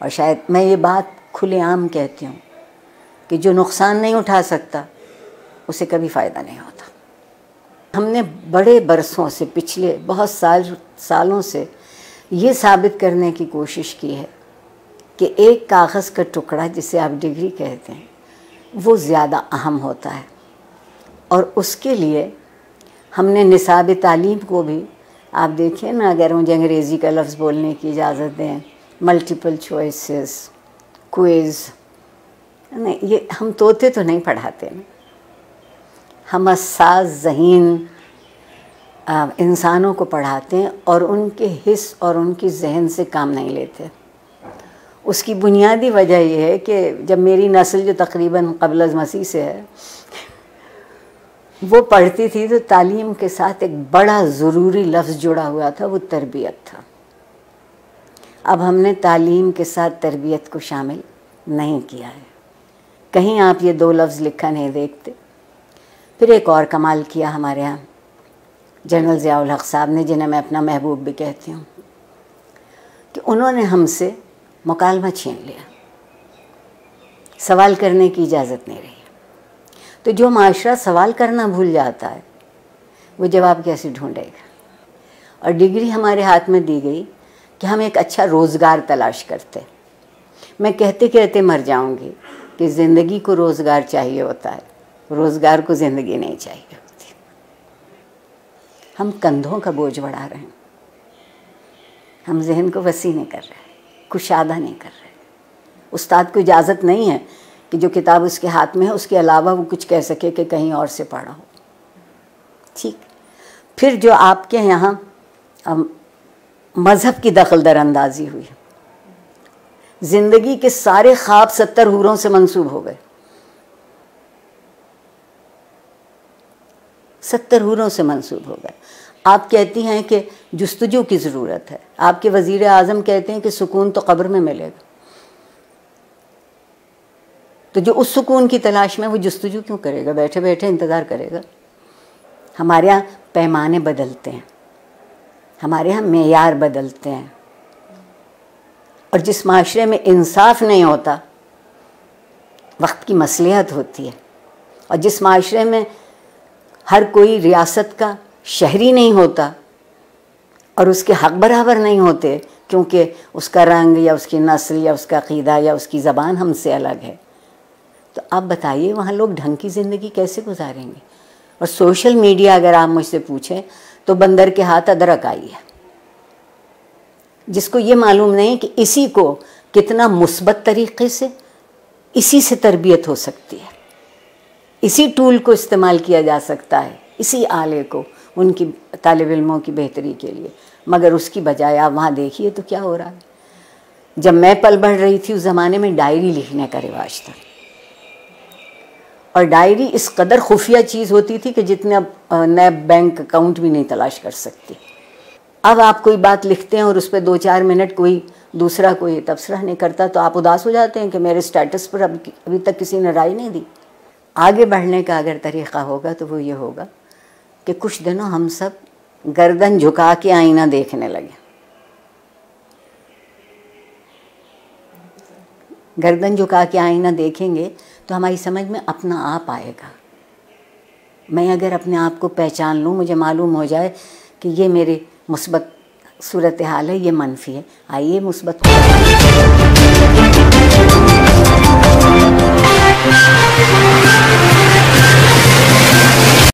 और शायद मैं ये बात खुलेआम कहती हूँ कि जो नुकसान नहीं उठा सकता उसे कभी फ़ायदा नहीं होता। हमने बड़े बरसों से, पिछले बहुत सालों से ये साबित करने की कोशिश की है कि एक कागज़ का टुकड़ा, जिसे आप डिग्री कहते हैं, वो ज़्यादा अहम होता है। और उसके लिए हमने निसाब तालीम को भी, आप देखिए ना, अगर मुझे अंग्रेज़ी का लफ्ज़ बोलने की इजाज़त दें, मल्टीपल चॉइसेस, क्विज़, नहीं, ये हम तोते तो नहीं पढ़ाते ना, हम हसास ज़हीन इंसानों को पढ़ाते हैं और उनके हिस्स और उनकी जहन से काम नहीं लेते। उसकी बुनियादी वजह यह है कि जब मेरी नस्ल, जो तकरीबन क़ब्ल अज़ मसीह से है, वो पढ़ती थी तो तालीम के साथ एक बड़ा ज़रूरी लफ्ज़ जुड़ा हुआ था, वो तरबियत था। अब हमने तालीम के साथ तरबियत को शामिल नहीं किया है। कहीं आप ये दो लफ्ज़ लिखा नहीं देखते। फिर एक और कमाल किया हमारे यहाँ जनरल ज़िया-उल हक़ साहब ने, जिन्हें मैं अपना महबूब भी कहती हूँ, कि उन्होंने हमसे मुकालमा छीन लिया, सवाल करने की इजाज़त नहीं रही। तो जो माशरा सवाल करना भूल जाता है वो जवाब कैसे ढूंढेगा। और डिग्री हमारे हाथ में दी गई कि हम एक अच्छा रोज़गार तलाश करते। मैं कहते कहते मर जाऊंगी कि ज़िंदगी को रोज़गार चाहिए होता है, रोज़गार को ज़िंदगी नहीं चाहिए होती। हम कंधों का बोझ बढ़ा रहे हैं, हम जहन को वसी नहीं कर रहे, कुशादा नहीं कर रहे। उस्ताद को इजाज़त नहीं है कि जो किताब उसके हाथ में है उसके अलावा वो कुछ कह सके कि कहीं और से पढ़ा हो। ठीक, फिर जो आपके यहाँ मज़हब की दखल दरअंदाजी हुई, ज़िंदगी के सारे ख्वाब 70 हूरों से मंसूब हो गए, 70 हूरों से मंसूब हो गए। आप कहती हैं कि जुस्तजू की ज़रूरत है, आपके वज़ीर आज़म कहते हैं कि सुकून तो कब्र में मिलेगा। तो जो उस सुकून की तलाश में, वो जुस्तजू क्यों करेगा, बैठे बैठे इंतज़ार करेगा। हमारे यहाँ पैमाने बदलते हैं, हमारे यहाँ मेयार बदलते हैं। और जिस माशरे में इंसाफ नहीं होता, वक्त की मसलिहत होती है। और जिस माशरे में हर कोई रियासत का शहरी नहीं होता और उसके हक बराबर नहीं होते, क्योंकि उसका रंग या उसकी नस्ल या उसका अक़ीदा या उसकी ज़बान हमसे अलग है, तो आप बताइए वहाँ लोग ढंग की ज़िंदगी कैसे गुजारेंगे। और सोशल मीडिया, अगर आप मुझसे पूछें तो बंदर के हाथ अदरक आई है, जिसको ये मालूम नहीं कि इसी को कितना मुस्बत तरीक़े से, इसी से तरबियत हो सकती है, इसी टूल को इस्तेमाल किया जा सकता है, इसी आले को उनकी तालिब इल्मों की बेहतरी के लिए। मगर उसकी बजाय आप वहाँ देखिए तो क्या हो रहा है। जब मैं पल बढ़ रही थी उस ज़माने में डायरी लिखने का रिवाज था, और डायरी इस कदर खुफिया चीज़ होती थी कि जितने अब नए बैंक अकाउंट भी नहीं तलाश कर सकती। अब आप कोई बात लिखते हैं और उस पर 2-4 मिनट कोई दूसरा कोई तबसरा नहीं करता तो आप उदास हो जाते हैं कि मेरे स्टेटस पर अभी तक किसी ने राय नहीं दी। आगे बढ़ने का अगर तरीक़ा होगा तो वो ये होगा कि कुछ दिनों हम सब गर्दन झुका के आईना देखने लगे। गर्दन झुका के आईना देखेंगे तो हमारी समझ में अपना आप आएगा। मैं अगर अपने आप को पहचान लूँ, मुझे मालूम हो जाए कि ये मेरी मुस्बत सूरत हाल है, ये मनफी है, आइए मुस्बत